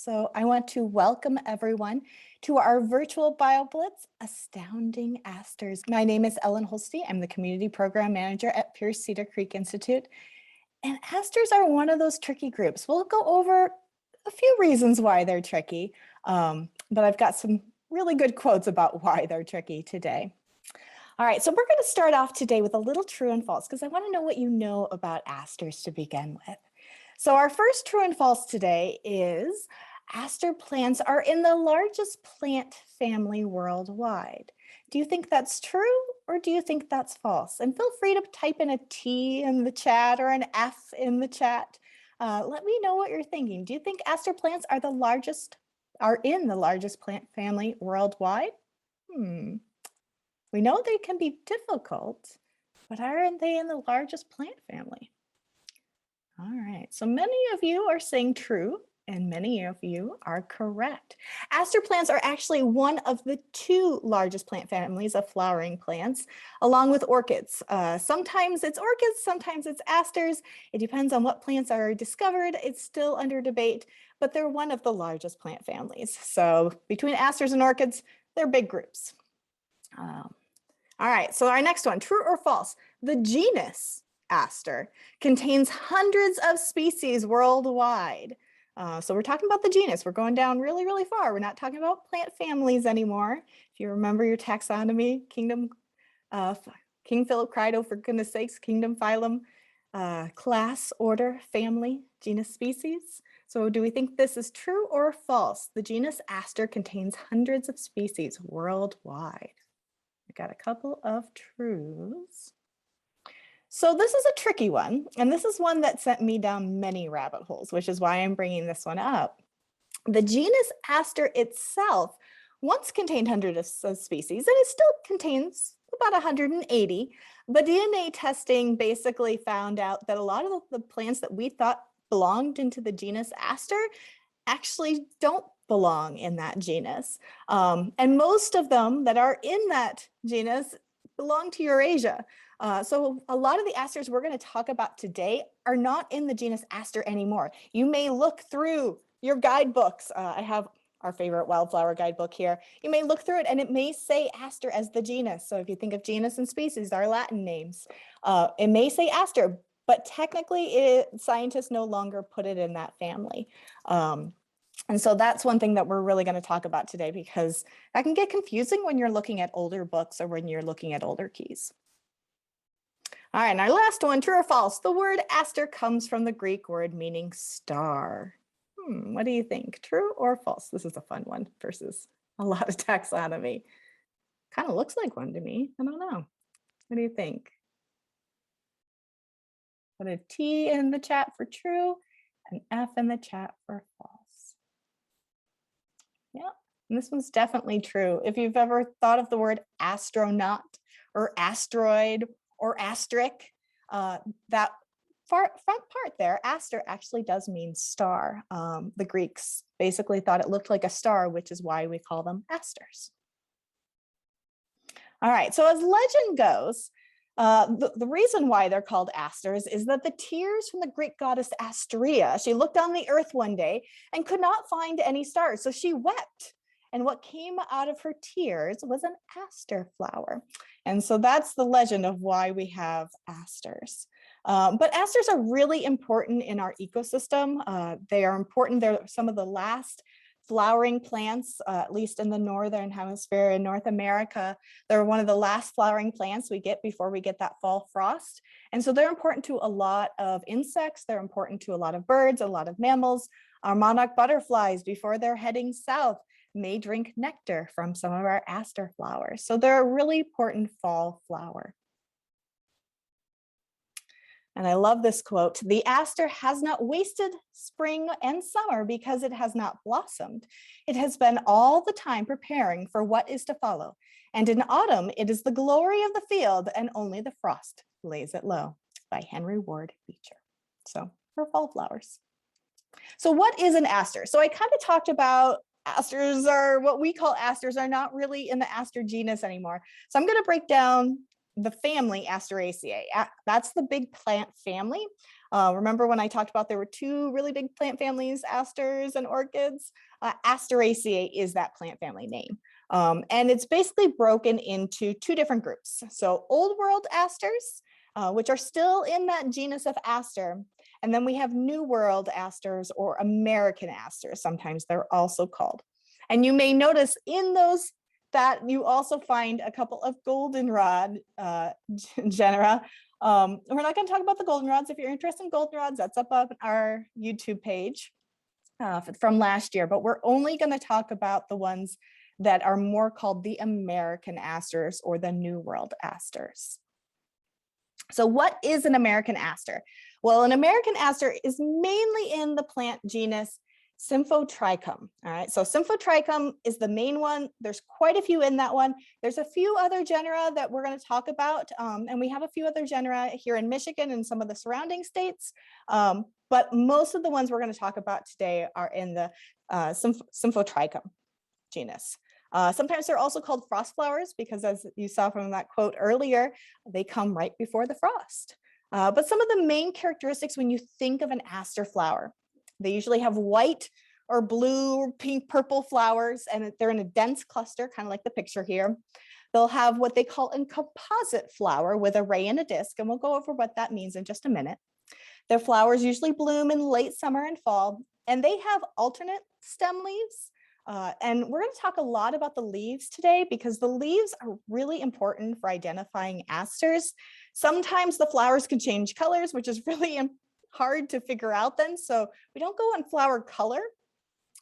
So I want to welcome everyone to our virtual BioBlitz, Astounding Asters. My name is Ellen Holste. I'm the Community Program Manager at Pierce Cedar Creek Institute. And Asters are one of those tricky groups. We'll go over a few reasons why they're tricky, but I've got some really good quotes about why they're tricky today. All right, so we're going to start off today with a little true and false because I want to know what you know about asters to begin with. So our first true and false today is aster plants are in the largest plant family worldwide. Do you think that's true or do you think that's false? And feel free to type in a T in the chat or an F in the chat. Let me know what you're thinking. Do you think aster plants are in the largest plant family worldwide? We know they can be difficult, but aren't they in the largest plant family? All right, so many of you are saying true and many of you are correct. Aster plants are actually one of the two largest plant families of flowering plants, along with orchids. Sometimes it's orchids, sometimes it's asters. It depends on what plants are discovered. It's still under debate, but they're one of the largest plant families. So between asters and orchids, they're big groups. All right, so our next one, true or false? The genus Aster contains hundreds of species worldwide. So we're talking about the genus. We're going down really, really far. We're not talking about plant families anymore. If you remember your taxonomy, kingdom, King Philip cried, oh, for goodness sakes, kingdom, phylum, class, order, family, genus, species. So do we think this is true or false? The genus Aster contains hundreds of species worldwide. I got a couple of truths. So this is a tricky one, and this is one that sent me down many rabbit holes, which is why I'm bringing this one up. The genus Aster itself once contained hundreds of species, and it still contains about 180, but DNA testing basically found out that a lot of the plants that we thought belonged into the genus Aster actually don't belong in that genus. And most of them that are in that genus belong to Eurasia. So a lot of the asters we're going to talk about today are not in the genus Aster anymore. You may look through your guidebooks. I have our favorite wildflower guidebook here. You may look through it and it may say Aster as the genus. So if you think of genus and species, our Latin names, it may say Aster, but technically scientists no longer put it in that family. And so that's one thing that we're really going to talk about today because that can get confusing when you're looking at older books or when you're looking at older keys. All right, and our last one, true or false? The word aster comes from the Greek word meaning star. What do you think? True or false? This is a fun one versus a lot of taxonomy. Kind of looks like one to me. I don't know. What do you think? Put a T in the chat for true, an F in the chat for false. Yeah, and this one's definitely true. If you've ever thought of the word astronaut or asteroid or asterisk, that front part there, aster, actually does mean star. The Greeks basically thought it looked like a star, which is why we call them asters. All right, so as legend goes, the reason why they're called asters is that the tears from the Greek goddess Asteria, she looked on the earth one day and could not find any stars, so she wept. And what came out of her tears was an aster flower. And so that's the legend of why we have asters. But asters are really important in our ecosystem. They are important. They're some of the last flowering plants, at least in the Northern Hemisphere in North America. They're one of the last flowering plants we get before we get that fall frost. And so they're important to a lot of insects. They're important to a lot of birds, a lot of mammals. Our monarch butterflies, before they're heading south, may drink nectar from some of our aster flowers. So they're a really important fall flower. And I love this quote, the aster has not wasted spring and summer because it has not blossomed. It has been all the time preparing for what is to follow. And in autumn, it is the glory of the field and only the frost lays it low, by Henry Ward Beecher. So for fall flowers. So what is an aster? So I kind of talked about asters are what we call asters are not really in the aster genus anymore. So I'm going to break down the family Asteraceae. That's the big plant family. Remember when I talked about there were two really big plant families, asters and orchids? Asteraceae is that plant family name. And it's basically broken into two different groups. So Old World asters, which are still in that genus of Aster. And then we have New World asters or American asters, sometimes they're also called. And you may notice in those that you also find a couple of goldenrod genera. We're not going to talk about the goldenrods. If you're interested in goldenrods, that's up on our YouTube page from last year, but we're only going to talk about the ones that are more called the American asters or the New World asters. So what is an American aster? Well, an American aster is mainly in the plant genus Symphotrichum. All right, so Symphotrichum is the main one. There's quite a few in that one. There's a few other genera that we're going to talk about, and we have a few other genera here in Michigan and some of the surrounding states. But most of the ones we're going to talk about today are in the Symphotrichum genus. Sometimes they're also called frost flowers because, as you saw from that quote earlier, they come right before the frost. But some of the main characteristics when you think of an aster flower, they usually have white or blue or pink, purple flowers, and they're in a dense cluster, kind of like the picture here. They'll have what they call a composite flower with a ray and a disc, and we'll go over what that means in just a minute. Their flowers usually bloom in late summer and fall, and they have alternate stem leaves. And we're going to talk a lot about the leaves today because the leaves are really important for identifying asters. Sometimes the flowers can change colors, which is really hard to figure out then. So we don't go on flower color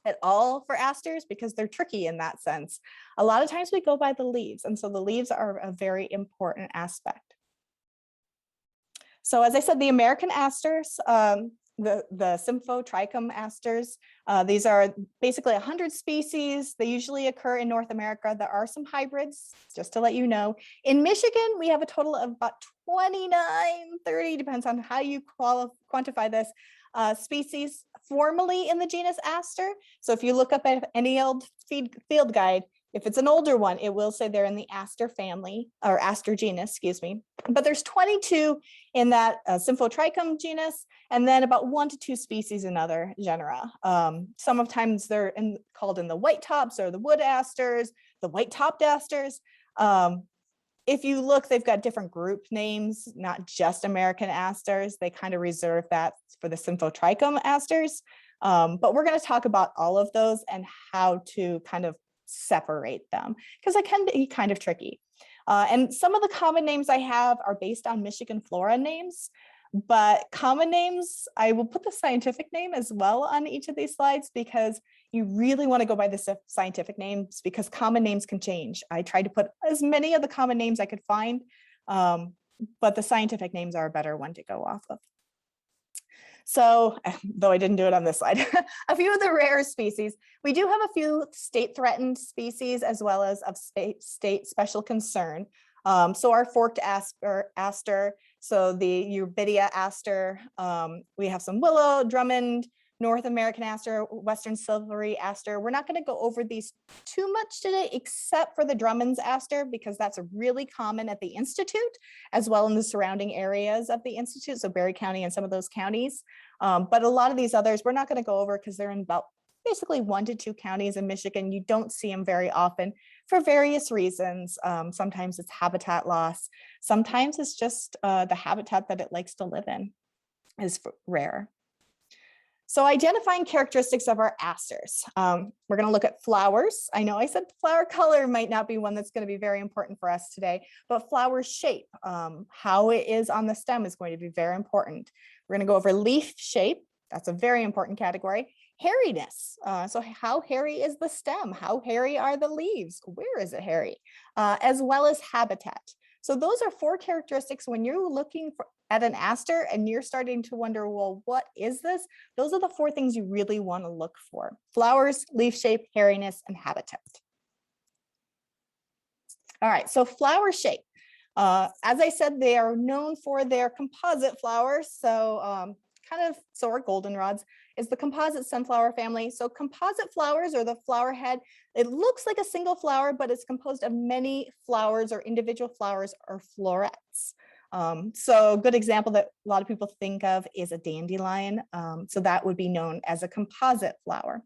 at all for asters because they're tricky in that sense. A lot of times we go by the leaves, and so the leaves are a very important aspect. So as I said, the American asters, the Symphotrichum asters, these are basically 100 species. They usually occur in North America. There are some hybrids, just to let you know. In Michigan, we have a total of about 29, 30, depends on how you quantify this, species formally in the genus Aster. So if you look up at any old field guide, if it's an older one, it will say they're in the Aster family or Aster genus, excuse me. But there's 22 in that Symphotrichum genus, and then about 1 to 2 species in other genera. Sometimes they're called in the white tops or the wood asters, the white topped asters. If you look, they've got different group names, not just American asters. They kind of reserve that for the Symphotrichum asters. But we're going to talk about all of those and how to kind of separate them because it can be kind of tricky. And some of the common names I have are based on Michigan flora names, but common names, I will put the scientific name as well on each of these slides because you really want to go by the scientific names because common names can change. I tried to put as many of the common names I could find, but the scientific names are a better one to go off of. So, though I didn't do it on this slide, a few of the rare species. We do have a few state threatened species as well as of state special concern. So our forked aster, so the Eubidia aster, we have some willow, Drummond, North American aster, Western silvery aster. We're not going to go over these too much today, except for the Drummond's aster, because that's really common at the Institute, as well in the surrounding areas of the Institute, so Berry County and some of those counties. But a lot of these others, we're not going to go over because they're in about basically 1 to 2 counties in Michigan. You don't see them very often for various reasons. Sometimes it's habitat loss. Sometimes it's just the habitat that it likes to live in is rare. So identifying characteristics of our asters. We're going to look at flowers. I know I said flower color might not be one that's going to be very important for us today, but flower shape, how it is on the stem is going to be very important. We're going to go over leaf shape. That's a very important category. Hairiness. So how hairy is the stem? How hairy are the leaves? Where is it hairy? As well as habitat. So those are 4 characteristics when you're looking at an aster and you're starting to wonder, well, what is this? Those are the 4 things you really want to look for: flowers, leaf shape, hairiness, and habitat. All right, so flower shape. As I said, they are known for their composite flowers. So kind of, so are goldenrods, is the composite sunflower family. So composite flowers, or the flower head, it looks like a single flower, but it's composed of many flowers or individual flowers or florets. So a good example that a lot of people think of is a dandelion. So that would be known as a composite flower.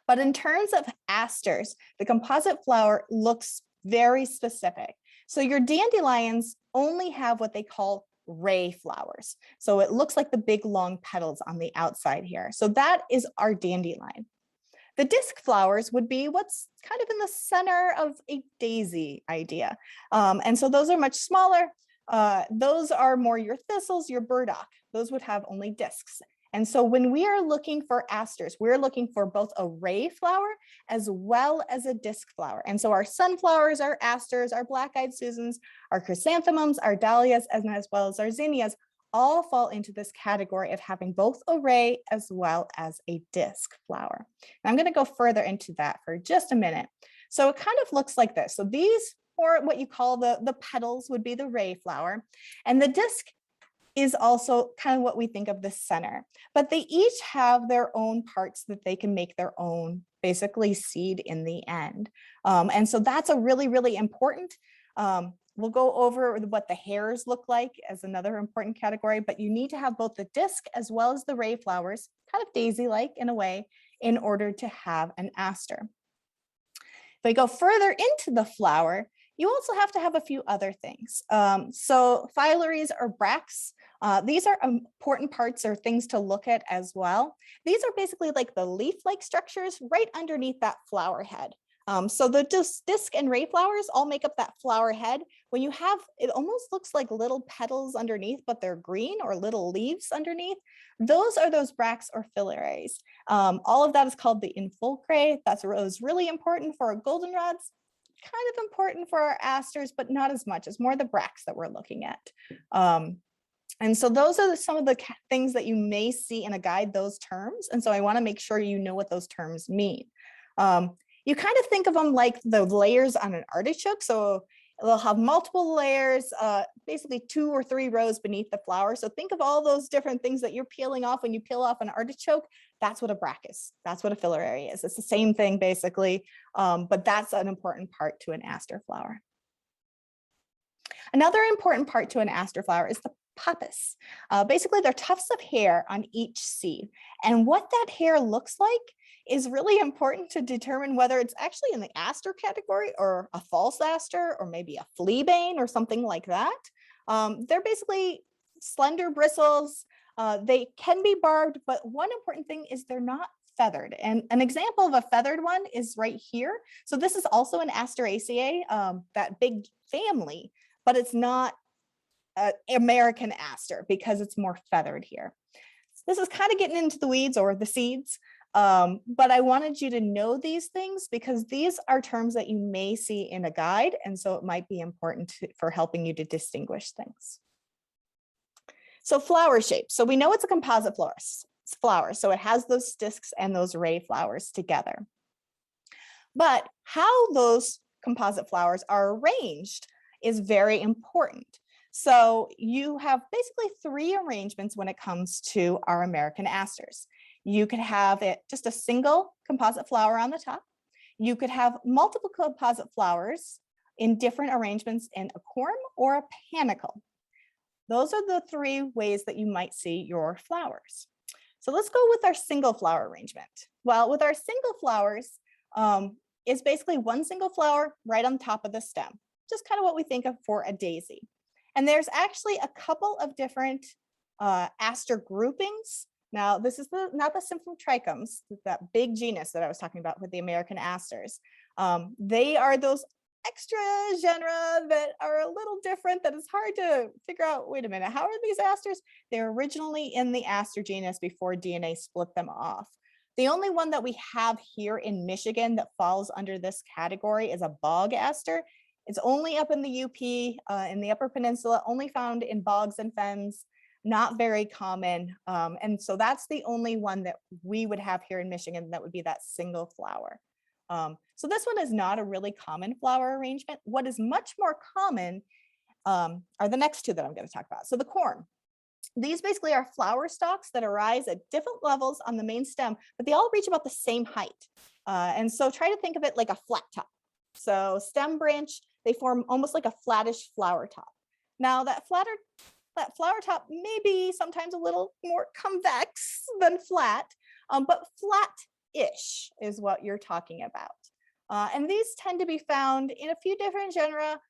But in terms of asters, the composite flower looks very specific. So your dandelions only have what they call ray flowers. So it looks like the big long petals on the outside here. So that is our dandelion. The disc flowers would be what's kind of in the center of a daisy idea. And so those are much smaller. Those are more your thistles, your burdock. Those would have only discs. And so when we are looking for asters, we're looking for both a ray flower as well as a disc flower. And so our sunflowers, our asters, our black-eyed Susans, our chrysanthemums, our dahlias, as well as our zinnias, all fall into this category of having both a ray as well as a disc flower. And I'm going to go further into that for just a minute. So it kind of looks like this. So these, or what you call the petals, would be the ray flower, and the disc is also kind of what we think of the center, but they each have their own parts that they can make their own, basically, seed in the end. And so that's a really, really important. We'll go over what the hairs look like as another important category, but you need to have both the disc as well as the ray flowers, kind of daisy-like in a way, in order to have an aster. If we go further into the flower, you also have to have a few other things. So phyllaries or bracts, these are important parts or things to look at as well. These are basically like the leaf-like structures right underneath that flower head. So the disc and ray flowers all make up that flower head. When you have, it almost looks like little petals underneath, but they're green, or little leaves underneath. Those are those bracts or phyllaries. All of that is called the infulcrae. That's really important for our goldenrods. Kind of important for our asters, but not as much. It's more the bracts that we're looking at. And so those are some of the things that you may see in a guide, those terms. And so I want to make sure you know what those terms mean. You kind of think of them like the layers on an artichoke. So they'll have multiple layers, basically 2 or 3 rows beneath the flower. So think of all those different things that you're peeling off when you peel off an artichoke. That's what a bract is. That's what a phyllary is. It's the same thing basically, but that's an important part to an aster flower. Another important part to an aster flower is the pappus. Basically, they're tufts of hair on each seed. And what that hair looks like is really important to determine whether it's actually in the aster category or a false aster, or maybe a fleabane or something like that. They're basically slender bristles. They can be barbed, but one important thing is they're not feathered. And an example of a feathered one is right here. So this is also an Asteraceae, that big family, but it's not American aster because it's more feathered here. This is kind of getting into the weeds, or the seeds. But I wanted you to know these things because these are terms that you may see in a guide. And so it might be important for helping you to distinguish things. So flower shape. So we know it's a composite flower. So it has those discs and those ray flowers together. But how those composite flowers are arranged is very important. So you have basically 3 arrangements when it comes to our American asters. You could have it just a single composite flower on the top. You could have multiple composite flowers in different arrangements in a corm or a panicle. Those are the 3 ways that you might see your flowers. So let's go with our single flower arrangement. Well, with our single flowers, it's basically one single flower right on top of the stem, just kind of what we think of for a daisy. And there's actually a couple of different aster groupings. Now, this is not the Symphyum trichums, that big genus that I was talking about with the American asters. They are those extra genera that are a little different, that it's hard to figure out, wait a minute, how are these asters? They're originally in the aster genus before DNA split them off. The only one that we have here in Michigan that falls under this category is a bog aster. It's only up in the UP, in the Upper Peninsula, only found in bogs and fens, not very common. And so that's the only one that we would have here in Michigan that would be that single flower. So this one is not a really common flower arrangement. What is much more common are the next 2 that I'm going to talk about. So the corm. These basically are flower stalks that arise at different levels on the main stem, but they all reach about the same height. And so try to think of it like a flat top. So stem branch, they form almost like a flattish flower top. Now that flower top may be sometimes a little more convex than flat, but flat-ish is what you're talking about. And these tend to be found in a few different genera.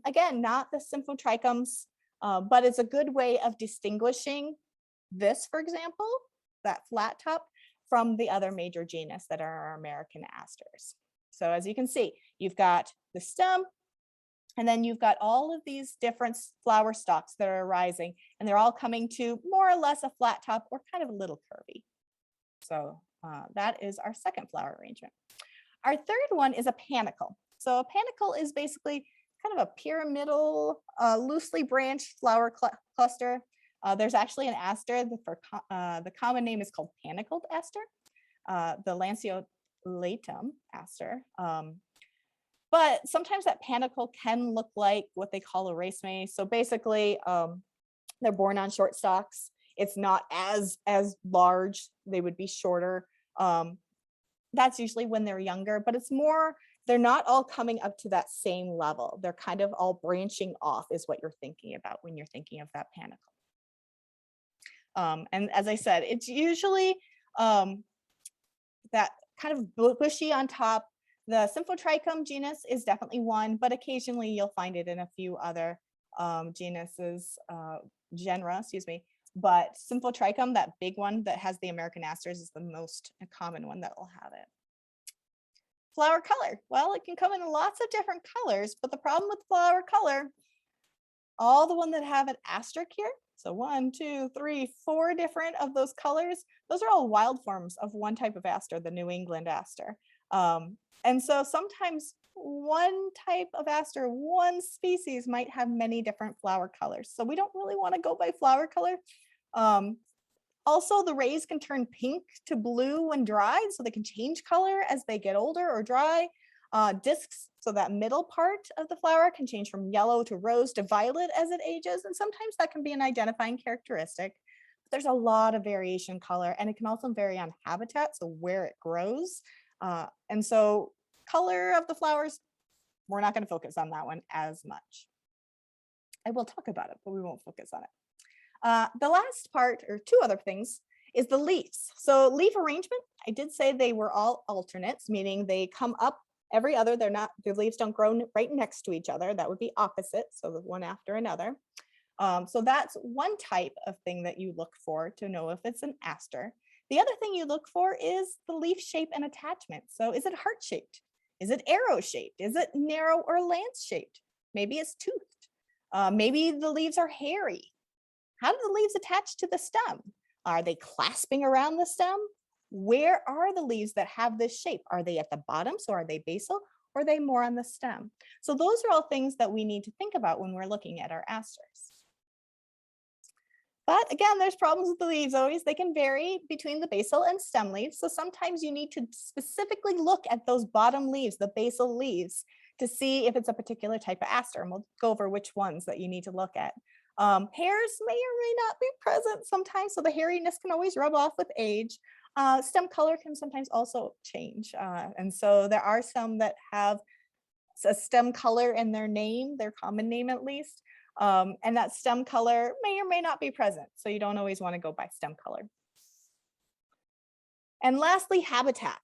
Again, not the Symphotrichums, but it's a good way of distinguishing this, for example, that flat top, from the other major genus that are our American asters. So as you can see, you've got the stem, and then you've got all of these different flower stalks that are arising, and they're all coming to more or less a flat top or kind of a little curvy. So that is our second flower arrangement. Our third one is a panicle. So a panicle is basically kind of a pyramidal, loosely branched flower cluster. There's actually an aster, the common name is called panicled aster, the lanceolatum aster. But sometimes that panicle can look like what they call a race mace. So basically, they're born on short stalks. It's not as large. They would be shorter. That's usually when they're younger, but it's more, they're not all coming up to that same level. They're kind of all branching off is what you're thinking about when you're thinking of that panicle. And as I said, it's usually that kind of bushy on top. The Symphotrichum genus is definitely one, but occasionally you'll find it in a few other genera, excuse me. But Symphotrichum, that big one that has the American asters, is the most common one that will have it. Flower color. Well, it can come in lots of different colors, but the problem with flower color, all the ones that have an asterisk here, so 1, 2, 3, 4 different of those colors, those are all wild forms of one type of aster, the New England aster. And so sometimes one type of aster, one species might have many different flower colors. So we don't really want to go by flower color. Also, the rays can turn pink to blue when dried, so they can change color as they get older or dry. Discs, so that middle part of the flower can change from yellow to rose to violet as it ages, and sometimes that can be an identifying characteristic. But there's a lot of variation in color, and it can also vary on habitat, so where it grows. And so color of the flowers, we're not going to focus on that one as much. I will talk about it, but we won't focus on it. The last part, or two other things, is the leaves. So leaf arrangement, I did say they were all alternates, meaning they come up every other, the leaves don't grow right next to each other. That would be opposite, so the one after another. So that's one type of thing that you look for to know if it's an aster. The other thing you look for is the leaf shape and attachment. So is it heart-shaped? Is it arrow-shaped? Is it narrow or lance-shaped? Maybe it's toothed. Maybe the leaves are hairy. How do the leaves attach to the stem? Are they clasping around the stem? Where are the leaves that have this shape? Are they at the bottom, so are they basal, or are they more on the stem? So those are all things that we need to think about when we're looking at our asters. But again, there's problems with the leaves always. They can vary between the basal and stem leaves. So sometimes you need to specifically look at those bottom leaves, the basal leaves, to see if it's a particular type of aster. And we'll go over which ones that you need to look at. Hairs may or may not be present sometimes, so the hairiness can always rub off with age. Stem color can sometimes also change. And so there are some that have a stem color in their name, their common name at least. And that stem color may or may not be present. So you don't always want to go by stem color. And lastly, habitat.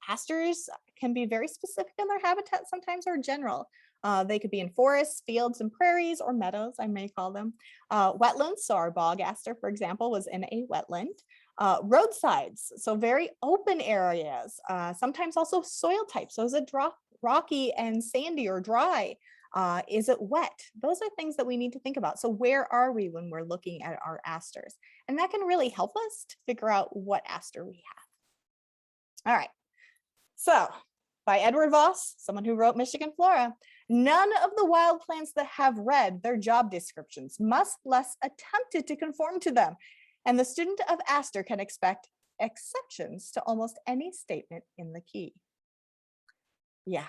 Asters can be very specific in their habitat sometimes, or general. They could be in forests, fields, and prairies, or meadows, I may call them. Wetlands, so our bog aster, for example, was in a wetland. Roadsides, so very open areas. Sometimes also soil types. So is it rocky and sandy or dry? Is it wet? Those are things that we need to think about. So where are we when we're looking at our asters? And that can really help us to figure out what aster we have. All right. So by Edward Voss, someone who wrote Michigan Flora, none of the wild plants that have read their job descriptions must less attempted to conform to them. And the student of Aster can expect exceptions to almost any statement in the key. Yeah,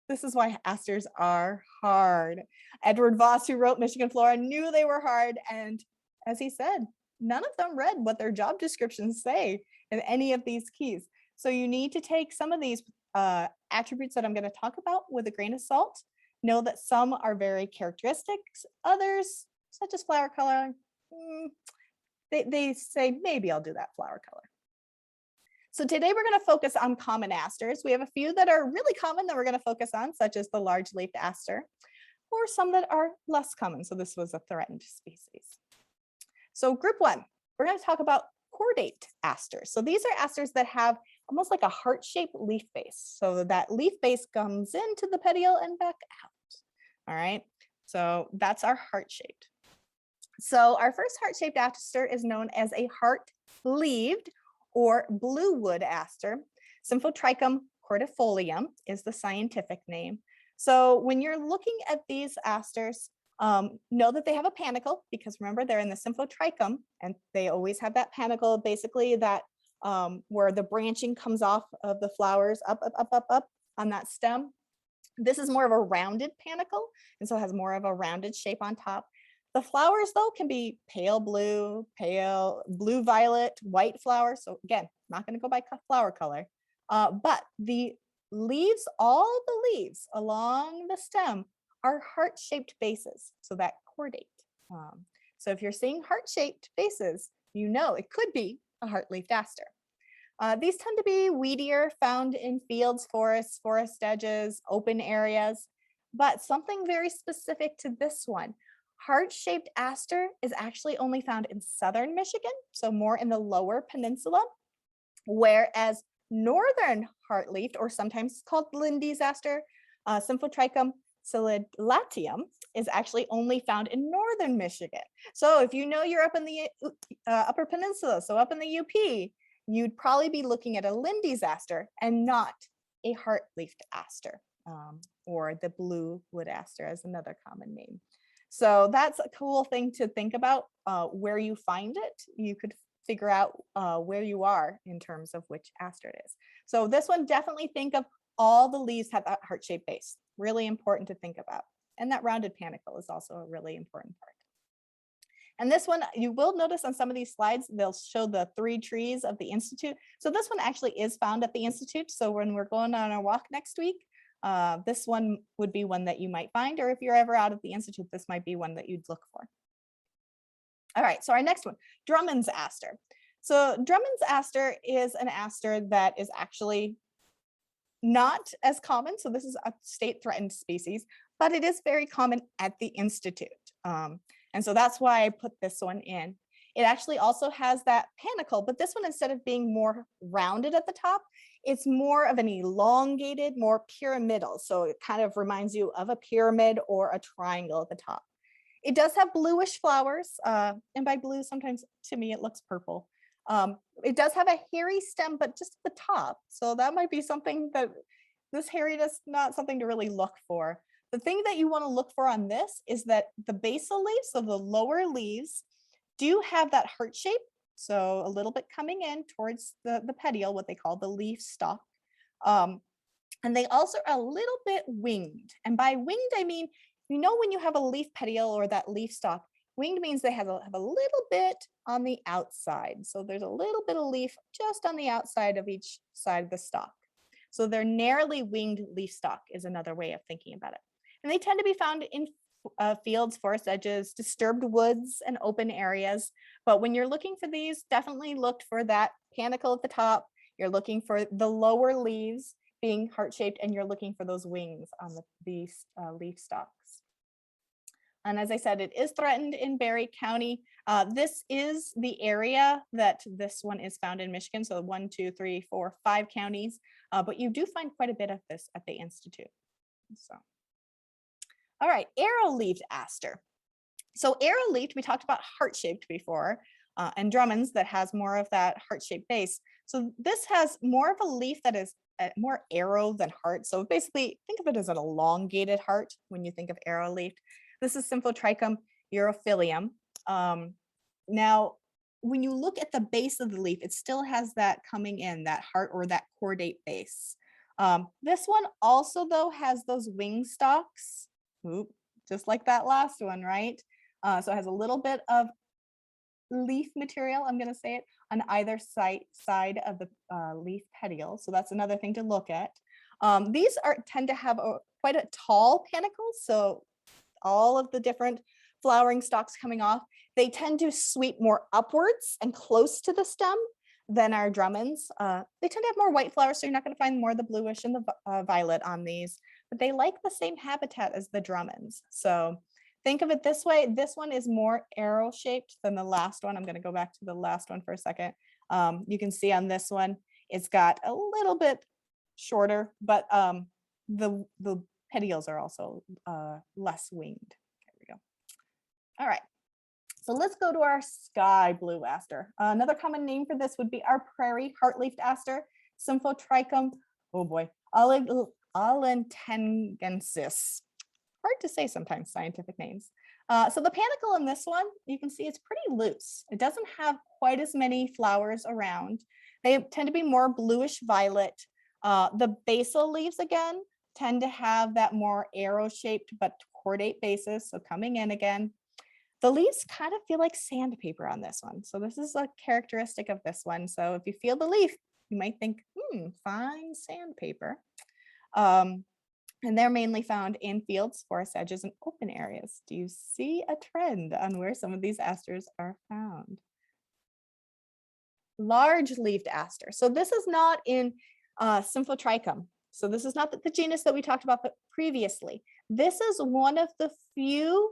this is why asters are hard. Edward Voss, who wrote Michigan Flora, knew they were hard, and as he said, none of them read what their job descriptions say in any of these keys. So you need to take some of these attributes that I'm going to talk about with a grain of salt. Know that some are very characteristic, others, such as flower color, they say, maybe I'll do that flower color. So today we're going to focus on common asters. We have a few that are really common that we're going to focus on, such as the large-leafed aster, or some that are less common. So this was a threatened species. So group one, we're going to talk about cordate asters. So these are asters that have almost like a heart-shaped leaf base. So that leaf base comes into the petiole and back out. All right, so that's our heart-shaped. So our first heart-shaped aster is known as a heart-leaved or bluewood aster. Symphotrichum cordifolium is the scientific name. So when you're looking at these asters, know that they have a panicle, because remember they're in the symphotrichum and they always have that panicle, basically that where the branching comes off of the flowers up on that stem. This is more of a rounded panicle, and so it has more of a rounded shape on top. The flowers, though, can be pale blue violet, white flowers. So again, not going to go by flower color, but the leaves, all the leaves along the stem are heart-shaped bases, so that cordate. So if you're seeing heart-shaped bases, you know it could be a heart-leafed aster. These tend to be weedier, found in fields, forests, forest edges, open areas, but something very specific to this one. Heart-shaped aster is actually only found in southern Michigan, so more in the lower peninsula, whereas northern heart-leafed, or sometimes called Lindy's aster, Symphotrichum cedilatium, is actually only found in northern Michigan. So if you know you're up in the upper peninsula, so up in the UP, you'd probably be looking at a Lindy's aster and not a heart-leafed aster, or the blue wood aster as another common name. So that's a cool thing to think about where you find it. You could figure out where you are in terms of which aster it is. So this one, definitely think of all the leaves have that heart-shaped base. Really important to think about. And that rounded panicle is also a really important part. And this one, you will notice on some of these slides, they'll show the 3 trees of the Institute. So this one actually is found at the Institute. So when we're going on our walk next week, this one would be one that you might find, or if you're ever out at the Institute, this might be one that you'd look for. All right, so our next one, Drummond's aster. So Drummond's aster is an aster that is actually not as common. So this is a state threatened species, but it is very common at the Institute. And so that's why I put this one in. It actually also has that panicle, but this one, instead of being more rounded at the top, it's more of an elongated, more pyramidal. So it kind of reminds you of a pyramid or a triangle at the top. It does have bluish flowers, and by blue, sometimes to me, it looks purple. It does have a hairy stem, but just at the top. So that might be something that this hairiness, not something to really look for. The thing that you want to look for on this is that the basal leaves, so the lower leaves, do have that heart shape. So a little bit coming in towards the petiole, what they call the leaf stalk. And they also are a little bit winged. And by winged, I mean, you know, when you have a leaf petiole or that leaf stalk, winged means they have a little bit on the outside. So there's a little bit of leaf just on the outside of each side of the stalk. So they're narrowly winged leaf stalk is another way of thinking about it. And they tend to be found in fields, forest edges, disturbed woods, and open areas. But when you're looking for these, definitely look for that panicle at the top. You're looking for the lower leaves being heart-shaped, and you're looking for those wings on these leaf stalks. And as I said, it is threatened in Barry County. This is the area that this one is found in Michigan. So 1, 2, 3, 4, 5 counties. But you do find quite a bit of this at the Institute. So, all right, arrow-leaved aster. So arrow-leaved, we talked about heart-shaped before, and Drummond's that has more of that heart-shaped base. So this has more of a leaf that is more arrow than heart. So basically, think of it as an elongated heart when you think of arrow-leaved. This is Symphotrichum europhilium. Now, when you look at the base of the leaf, it still has that coming in, that heart or that cordate base. This one also, though, has those wing stalks, just like that last one, right? So it has a little bit of leaf material, I'm going to say it, on either side of the leaf petiole. So that's another thing to look at. These tend to have quite a tall panicle. So all of the different flowering stalks coming off, they tend to sweep more upwards and close to the stem than our Drummonds. They tend to have more white flowers, so you're not going to find more of the bluish and the violet on these, but they like the same habitat as the Drummonds. So think of it this way. This one is more arrow shaped than the last one. I'm going to go back to the last one for a second. You can see on this one, it's got a little bit shorter, but the petioles are also less winged. There we go. All right. So let's go to our sky blue aster. Another common name for this would be our prairie heart-leafed aster, Symphotrichum, oh boy, allentengensis. Hard to say sometimes, scientific names. So the panicle in this one, you can see it's pretty loose. It doesn't have quite as many flowers around. They tend to be more bluish violet. The basal leaves, again, tend to have that more arrow-shaped but cordate basis, so coming in again. The leaves kind of feel like sandpaper on this one. So this is a characteristic of this one. So if you feel the leaf, you might think, fine sandpaper. And they're mainly found in fields, forest edges, and open areas. Do you see a trend on where some of these asters are found? Large-leaved aster. So this is not in Symphotrichum. So this is not the genus that we talked about previously. This is one of the few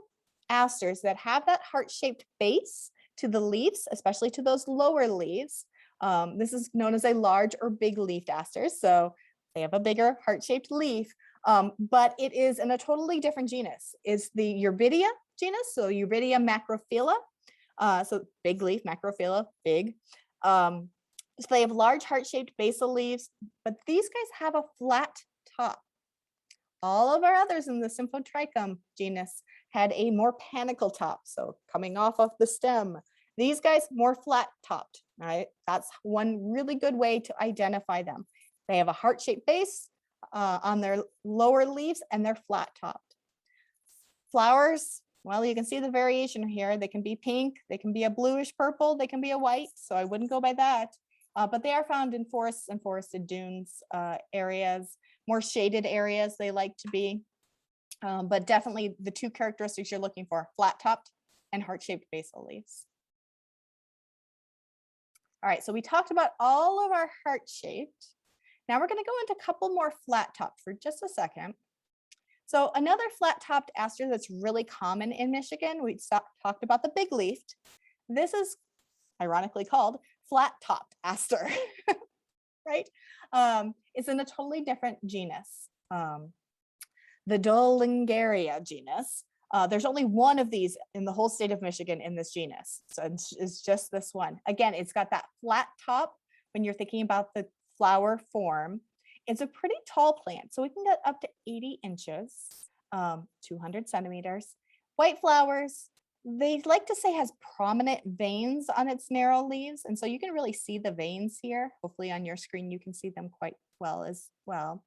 asters that have that heart-shaped base to the leaves, especially to those lower leaves. This is known as a large or big-leafed aster. So they have a bigger heart-shaped leaf, but it is in a totally different genus. It's the Eurydia genus, so Eurydia macrophylla. So big leaf, macrophylla, big. So they have large heart-shaped basal leaves, but these guys have a flat top. All of our others in the Symphotrichum genus had a more panicle top, so coming off of the stem. These guys more flat topped, right? That's one really good way to identify them. They have a heart-shaped base on their lower leaves, and they're flat topped. Flowers, well, you can see the variation here. They can be pink, they can be a bluish purple, they can be a white, so I wouldn't go by that. But they are found in forests and forested dunes areas, more shaded areas they like to be. But definitely the two characteristics you're looking for, flat topped and heart-shaped basal leaves. All right, so we talked about all of our heart-shaped. Now we're going to go into a couple more flat topped for just a second. So another flat topped aster that's really common in Michigan, we talked about the big leafed. This is ironically called flat topped aster, right? It's in a totally different genus. The Dollingeria genus. There's only one of these in the whole state of Michigan in this genus. So it's just this one. Again, it's got that flat top when you're thinking about the flower form. It's a pretty tall plant, so we can get up to 80 inches, 200 centimeters. White flowers, they like to say has prominent veins on its narrow leaves, and so you can really see the veins here. Hopefully on your screen you can see them quite well as well.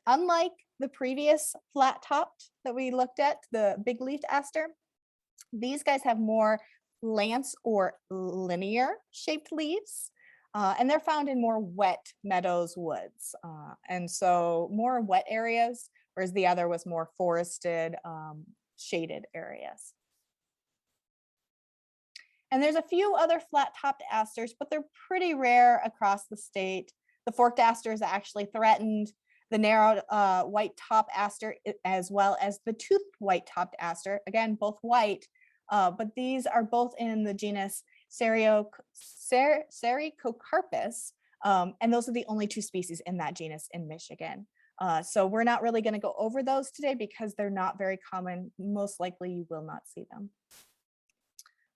Unlike the previous flat topped that we looked at, the big leafed aster, these guys have more lance or linear shaped leaves. And they're found in more wet meadows, woods. And so more wet areas, whereas the other was more forested, shaded areas. And there's a few other flat-topped asters, but they're pretty rare across the state. The forked aster is actually threatened. The narrow white-top aster, as well as the toothed white-topped aster, again, both white, but these are both in the genus Sericocarpus, and those are the only two species in that genus in Michigan. So we're not really going to go over those today because they're not very common. Most likely you will not see them.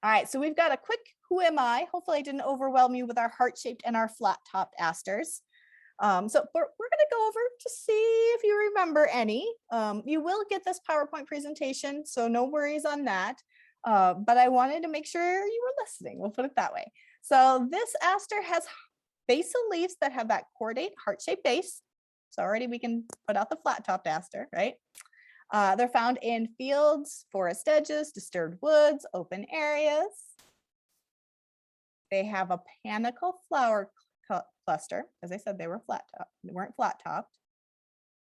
All right, so we've got a quick who am I? Hopefully I didn't overwhelm you with our heart-shaped and our flat-topped asters. So we're going to go over to see if you remember any. You will get this PowerPoint presentation, so no worries on that. But I wanted to make sure you were listening. We'll put it that way. So this aster has basal leaves that have that cordate heart-shaped base. So already we can put out the flat-topped aster, right? They're found in fields, forest edges, disturbed woods, open areas. They have a panicle flower cluster. As I said, they weren't flat topped.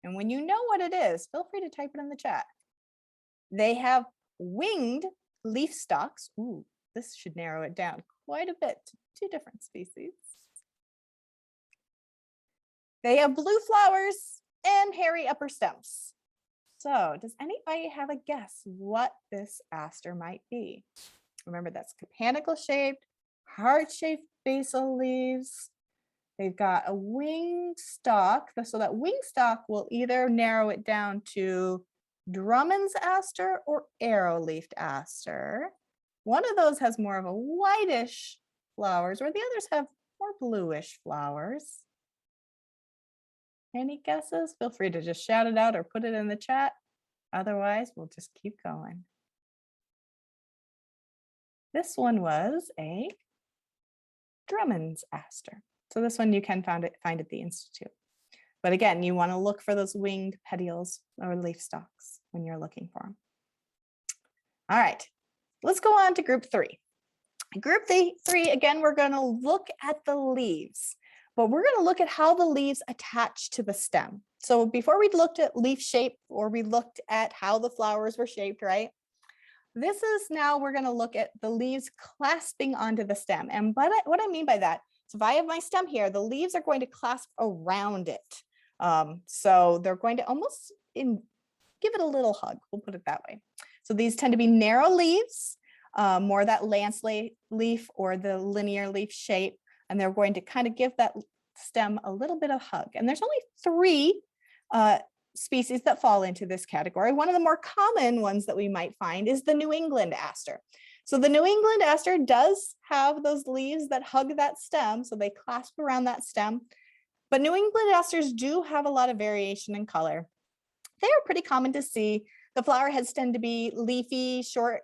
And when you know what it is, feel free to type it in the chat. They have winged leaf stalks. Ooh, this should narrow it down quite a bit to 2 different species. They have blue flowers and hairy upper stems. So does anybody have a guess what this aster might be? Remember, that's panicle shaped, heart shaped basal leaves. They've got a wing stalk. So that wing stalk will either narrow it down to Drummond's aster or arrow-leafed aster. One of those has more of a whitish flowers, where the others have more bluish flowers. Any guesses? Feel free to just shout it out or put it in the chat. Otherwise, we'll just keep going. This one was a Drummond's aster. So this one you can find at the Institute. But again, you want to look for those winged petioles or leaf stalks when you're looking for them. All right, let's go on to group 3. Group 3, again, we're going to look at the leaves, but we're going to look at how the leaves attach to the stem. So before we looked at leaf shape, or we looked at how the flowers were shaped, right? This is now we're going to look at the leaves clasping onto the stem. And what I mean by that, so if I have my stem here, the leaves are going to clasp around it. So they're going to almost give it a little hug. We'll put it that way. So these tend to be narrow leaves, more that lance leaf or the linear leaf shape. And they're going to kind of give that stem a little bit of hug. And there's only 3 species that fall into this category. One of the more common ones that we might find is the New England aster. So the New England aster does have those leaves that hug that stem, so they clasp around that stem. But New England asters do have a lot of variation in color. They are pretty common to see. The flower heads tend to be leafy, short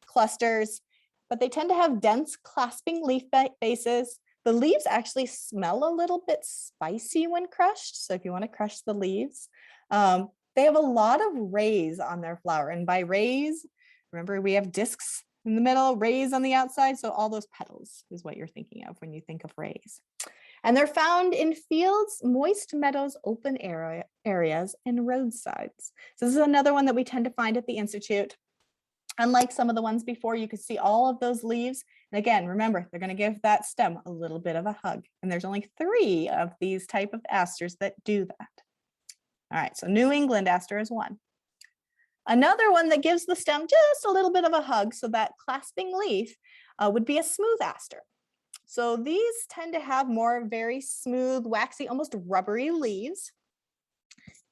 clusters, but they tend to have dense clasping leaf bases. The leaves actually smell a little bit spicy when crushed. So if you want to crush the leaves, they have a lot of rays on their flower. And by rays, remember we have discs in the middle, rays on the outside. So all those petals is what you're thinking of when you think of rays. And they're found in fields, moist meadows, open areas, and roadsides. So this is another one that we tend to find at the Institute. Unlike some of the ones before, you could see all of those leaves. And again, remember, they're going to give that stem a little bit of a hug. And there's only 3 of these type of asters that do that. All right, so New England aster is one. Another one that gives the stem just a little bit of a hug, so that clasping leaf, would be a smooth aster. So these tend to have more very smooth, waxy, almost rubbery leaves.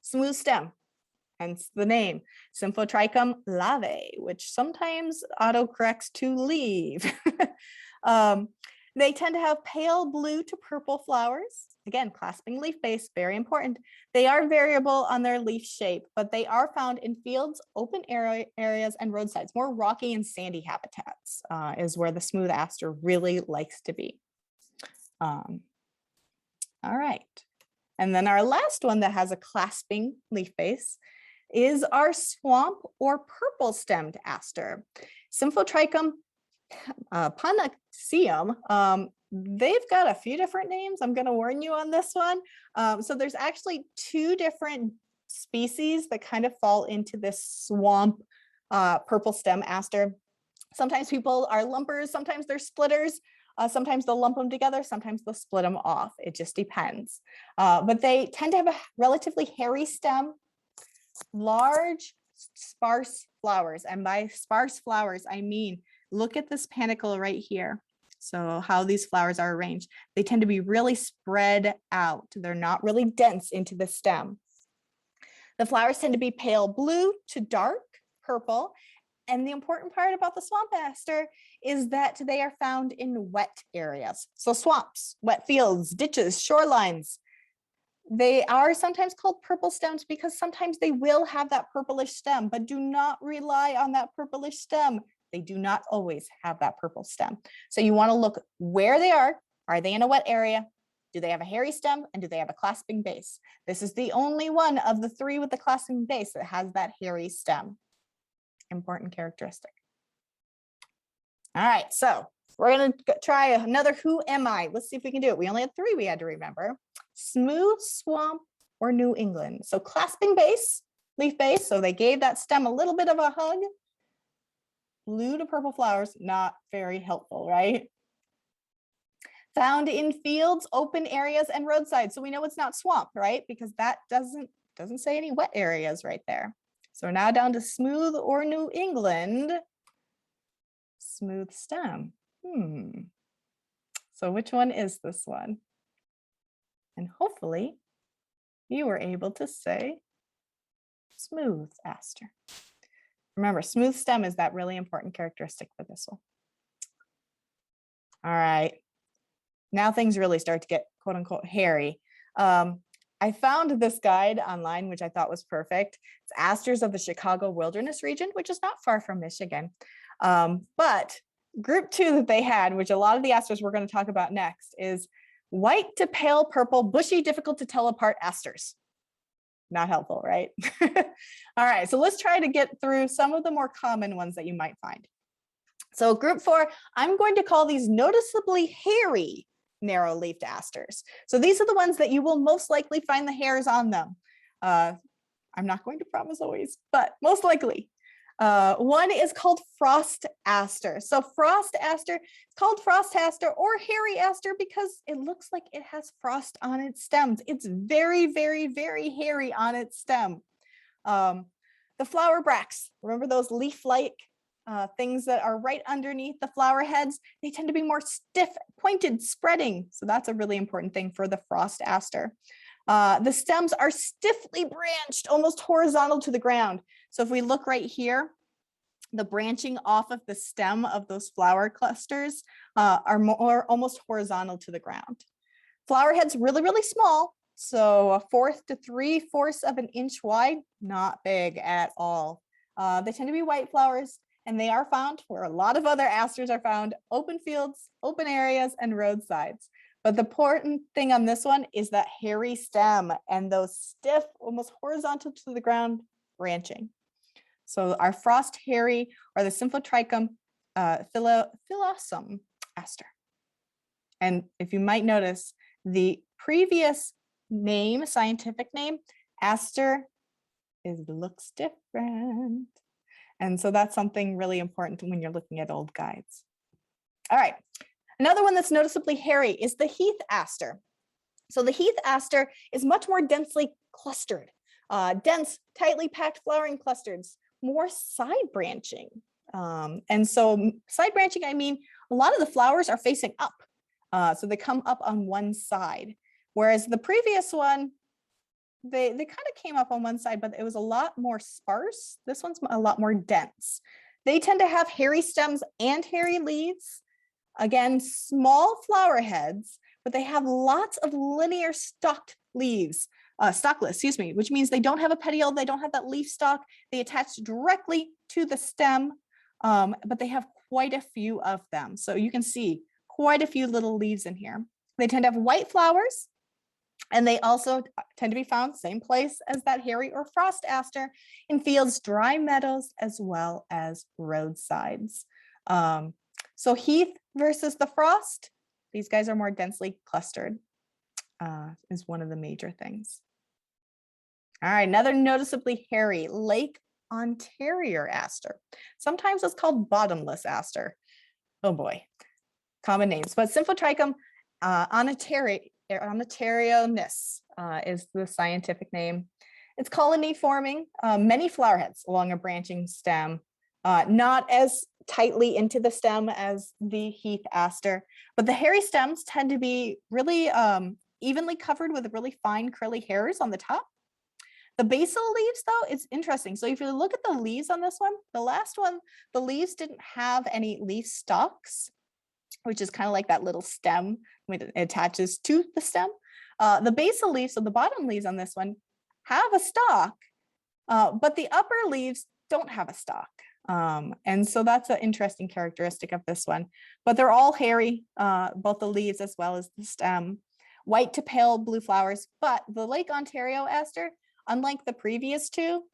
Smooth stem, hence the name, Symphotrichum lave, which sometimes autocorrects to leave. They tend to have pale blue to purple flowers. Again, clasping leaf base, very important. They are variable on their leaf shape, but they are found in fields, open areas, and roadsides. More rocky and sandy habitats is where the smooth aster really likes to be. All right. And then our last one that has a clasping leaf base is our swamp or purple stemmed aster, Symphotrichum panaceum. They've got a few different names. I'm going to warn you on this one. So there's actually 2 different species that kind of fall into this swamp purple stem aster. Sometimes people are lumpers, sometimes they're splitters. Sometimes they'll lump them together, sometimes they'll split them off. It just depends. But they tend to have a relatively hairy stem, large, sparse flowers. And by sparse flowers, I mean, look at this panicle right here. So how these flowers are arranged. They tend to be really spread out. They're not really dense into the stem. The flowers tend to be pale blue to dark purple. And the important part about the swamp aster is that they are found in wet areas. So swamps, wet fields, ditches, shorelines. They are sometimes called purple stems because sometimes they will have that purplish stem, but do not rely on that purplish stem. They do not always have that purple stem. So you want to look where they are. Are they in a wet area? Do they have a hairy stem? And do they have a clasping base? This is the only one of the 3 with the clasping base that has that hairy stem. Important characteristic. All right, so We're going to try another Who Am I? Let's see if we can do it. We only had 3 we had to remember. Smooth swamp or New England. So clasping base, leaf base. So they gave that stem a little bit of a hug. Blue to purple flowers, not very helpful, right? Found in fields, open areas, and roadsides. So we know it's not swamp, right? Because that doesn't say any wet areas right there. So we're now down to smooth or New England. Smooth stem. So which one is this one? And hopefully you were able to say smooth aster. Remember, smooth stem is that really important characteristic for this one. All right. Now things really start to get quote unquote hairy. I found this guide online, which I thought was perfect. It's Asters of the Chicago Wilderness region, which is not far from Michigan. But group 2 that they had, which a lot of the asters we're going to talk about next, is white to pale purple, bushy, difficult to tell apart asters. Not helpful, right? All right, so let's try to get through some of the more common ones that you might find. So group 4, I'm going to call these noticeably hairy narrow-leafed asters. So these are the ones that you will most likely find the hairs on them. I'm not going to promise always, but most likely. One is called frost aster. So frost aster, it's called frost aster or hairy aster because it looks like it has frost on its stems. It's very, very, very hairy on its stem. The flower bracts, remember those leaf-like things that are right underneath the flower heads? They tend to be more stiff, pointed, spreading. So that's a really important thing for the frost aster. The stems are stiffly branched, almost horizontal to the ground. So if we look right here, the branching off of the stem of those flower clusters are more almost horizontal to the ground. Flower heads really, really small. So 1/4 to 3/4 of an inch wide, not big at all. They tend to be white flowers, and they are found where a lot of other asters are found: open fields, open areas, and roadsides. But the important thing on this one is that hairy stem and those stiff, almost horizontal to the ground branching. So our frost hairy or the Symphotrichum philosum aster. And if you might notice, the previous name, scientific name, aster, looks different. And so that's something really important when you're looking at old guides. All right. Another one that's noticeably hairy is the heath aster. So the heath aster is much more densely clustered, dense, tightly packed flowering clusters, more side branching. And so side branching, I mean, a lot of the flowers are facing up. So they come up on one side, whereas the previous one, they kind of came up on one side, but it was a lot more sparse. This one's a lot more dense. They tend to have hairy stems and hairy leaves. Again, small flower heads, but they have lots of linear stalked leaves, stalkless, excuse me, which means they don't have a petiole, they don't have that leaf stalk, they attach directly to the stem, but they have quite a few of them. So you can see quite a few little leaves in here. They tend to have white flowers, and they also tend to be found same place as that hairy or frost aster in fields, dry meadows, as well as roadsides. So heath versus the frost, these guys are more densely clustered, is one of the major things. All right, another noticeably hairy Lake Ontario aster. Sometimes it's called bottomless aster. Oh boy, common names. But Symphotrichum ontarionis is the scientific name. It's colony forming, many flower heads along a branching stem, not as tightly into the stem as the heath aster, but the hairy stems tend to be really evenly covered with really fine curly hairs on the top. The basal leaves, though, it's interesting. So if you look at the leaves on this one, the last one, the leaves didn't have any leaf stalks, which is kind of like that little stem when it attaches to the stem. The basal leaves, so the bottom leaves on this one, have a stalk, but the upper leaves don't have a stalk. And so that's an interesting characteristic of this one. But they're all hairy, both the leaves as well as the stem. White to pale blue flowers, but the Lake Ontario aster, unlike the previous two,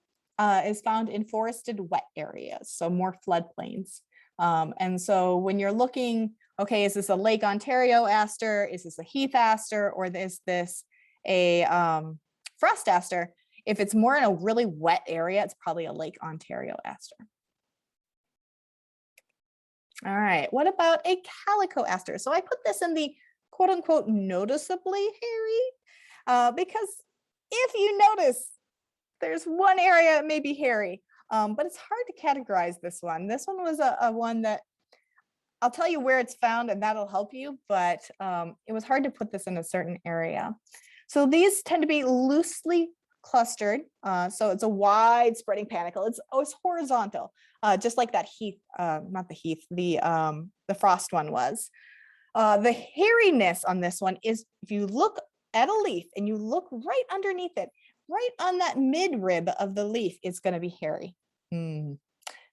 is found in forested wet areas, so more floodplains. And so when you're looking Okay, is this a Lake Ontario aster? Is this a heath aster? Or is this a frost aster? If it's more in a really wet area, it's probably a Lake Ontario aster. All right, what about a calico aster? So I put this in the quote unquote noticeably hairy because if you notice, there's one area that may be hairy, but it's hard to categorize this one. This one was a one that I'll tell you where it's found and that'll help you, but it was hard to put this in a certain area. So these tend to be loosely clustered. So it's a wide spreading panicle. It's horizontal, just like that heath, not the heath, the frost one was. The hairiness on this one is if you look at a leaf and you look right underneath it, right on that midrib of the leaf, it's going to be hairy. So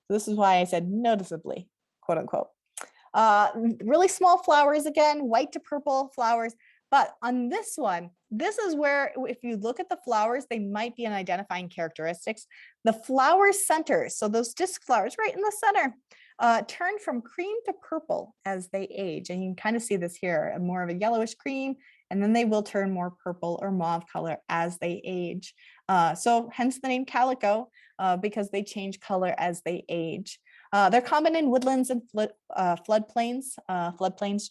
this is why I said noticeably, quote unquote. Really small flowers again, white to purple flowers. But on this one, this is where if you look at the flowers, they might be an identifying characteristics. The flower centers, so those disc flowers right in the center, turn from cream to purple as they age. And you can kind of see this here, more of a yellowish cream, and then they will turn more purple or mauve color as they age. So hence the name calico, because they change color as they age. They're common in woodlands and floodplains,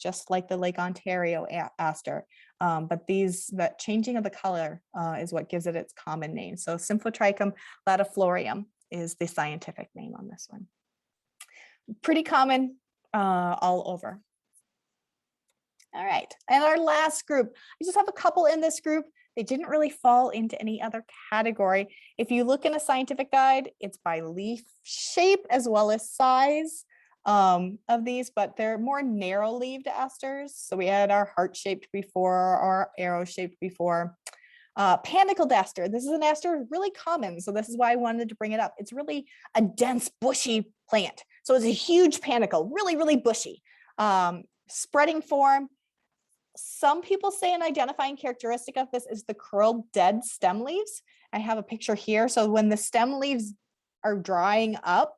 just like the Lake Ontario aster. But that changing of the color is what gives it its common name. So Symphotrichum latiflorium is the scientific name on this one. Pretty common all over. All right, and our last group, we just have a couple in this group. They didn't really fall into any other category. If you look in a scientific guide, it's by leaf shape as well as size of these, but they're more narrow-leaved asters. So we had our heart-shaped before, our arrow-shaped before. Panicled aster, this is an aster really common, so this is why I wanted to bring it up. It's really a dense, bushy plant. So it's a huge panicle, really, really bushy. Spreading form. Some people say an identifying characteristic of this is the curled dead stem leaves. I have a picture here. So when the stem leaves are drying up,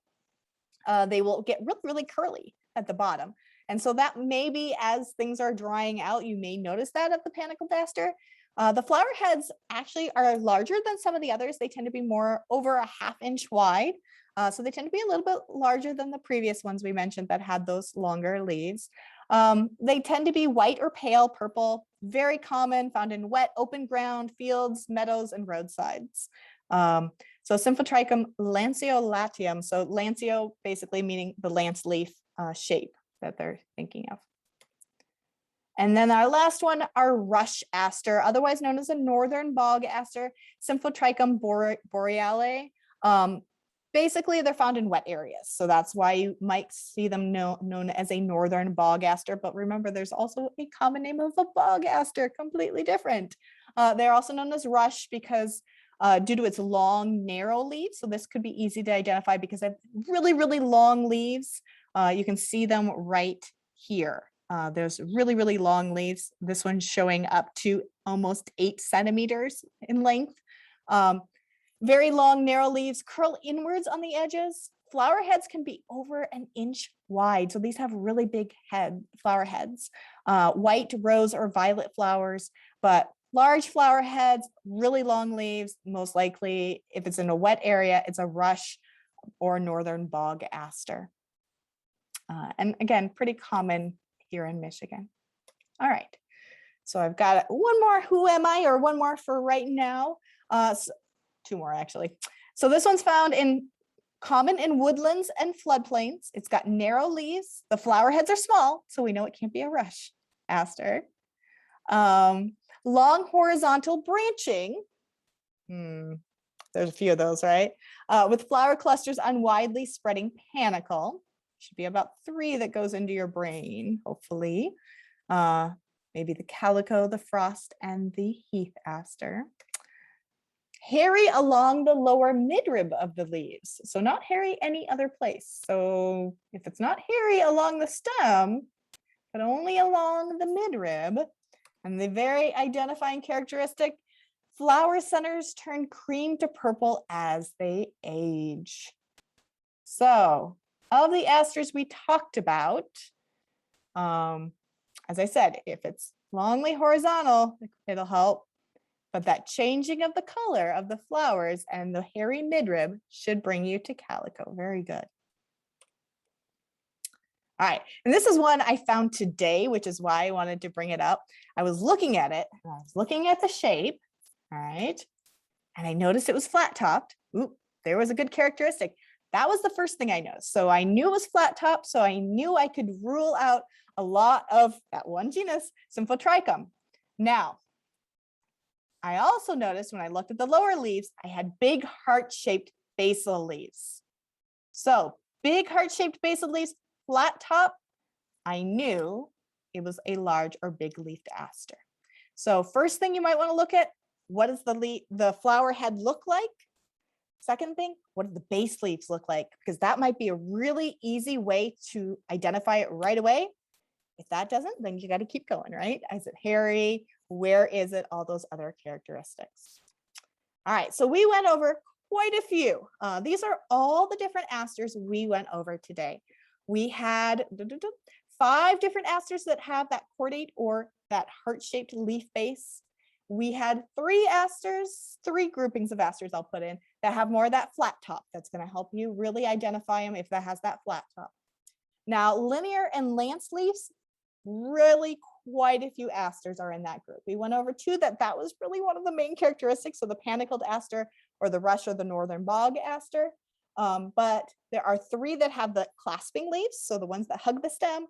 they will get really, really curly at the bottom. And so that maybe as things are drying out, you may notice that of the panicled aster. The flower heads actually are larger than some of the others. They tend to be more over a ½ inch wide. So they tend to be a little bit larger than the previous ones we mentioned that had those longer leaves. They tend to be white or pale purple, very common, found in wet, open ground, fields, meadows, and roadsides. So Symphotrichum lanceolatium, so lanceol basically meaning the lance leaf shape that they're thinking of. And then our last one, our rush aster, otherwise known as a northern bog aster, Symphotrichum boreale. Basically, they're found in wet areas. So that's why you might see them known as a northern bog aster. But remember, there's also a common name of a bog aster, completely different. They're also known as rush because due to its long, narrow leaves. So this could be easy to identify because they have really, really long leaves. You can see them right here. There's really, really long leaves. This one's showing up to almost 8 centimeters in length. Very long, narrow leaves curl inwards on the edges. Flower heads can be over 1 inch wide. So these have really big flower heads, white, rose, or violet flowers, but large flower heads, really long leaves. Most likely, if it's in a wet area, it's a rush or northern bog aster. And again, pretty common here in Michigan. All right. So I've got one more who am I, or one more for right now. Two more actually. So this one's found common in woodlands and floodplains. It's got narrow leaves. The flower heads are small, so we know it can't be a rush aster. Long horizontal branching. There's a few of those, right? With flower clusters on widely spreading panicle. Should be about 3 that goes into your brain, hopefully. Maybe the calico, the frost, and the heath aster. Hairy along the lower midrib of the leaves. So not hairy any other place. So if it's not hairy along the stem, but only along the midrib, and the very identifying characteristic, flower centers turn cream to purple as they age. So of the asters we talked about, As I said, if it's longly horizontal, it'll help. But that changing of the color of the flowers and the hairy midrib should bring you to calico. Very good. All right, and this is one I found today, which is why I wanted to bring it up. I was looking at it, and I was looking at the shape, all right, and I noticed it was flat topped. Oop, there was a good characteristic. That was the first thing I noticed. So I knew it was flat topped, so I knew I could rule out a lot of that one genus, Symphotrichum. Now, I also noticed when I looked at the lower leaves, I had big heart-shaped basal leaves. So big heart-shaped basal leaves, flat top, I knew it was a large or big leafed aster. So first thing you might want to look at, what does the flower head look like? Second thing, what do the base leaves look like? Because that might be a really easy way to identify it right away. If that doesn't, then you got to keep going, right? Is it hairy? Where is it? All those other characteristics. All right, so we went over quite a few. These are all the different asters we went over today. We had 5 different asters that have that cordate or that heart-shaped leaf base. We had 3 asters, 3 groupings of asters I'll put in that have more of that flat top. That's going to help you really identify them if that has that flat top. Now, linear and lance leaves, really quite a few asters are in that group. We went over 2 that was really one of the main characteristics of the panicled aster or the rush or the northern bog aster. But there are 3 that have the clasping leaves, so the ones that hug the stem,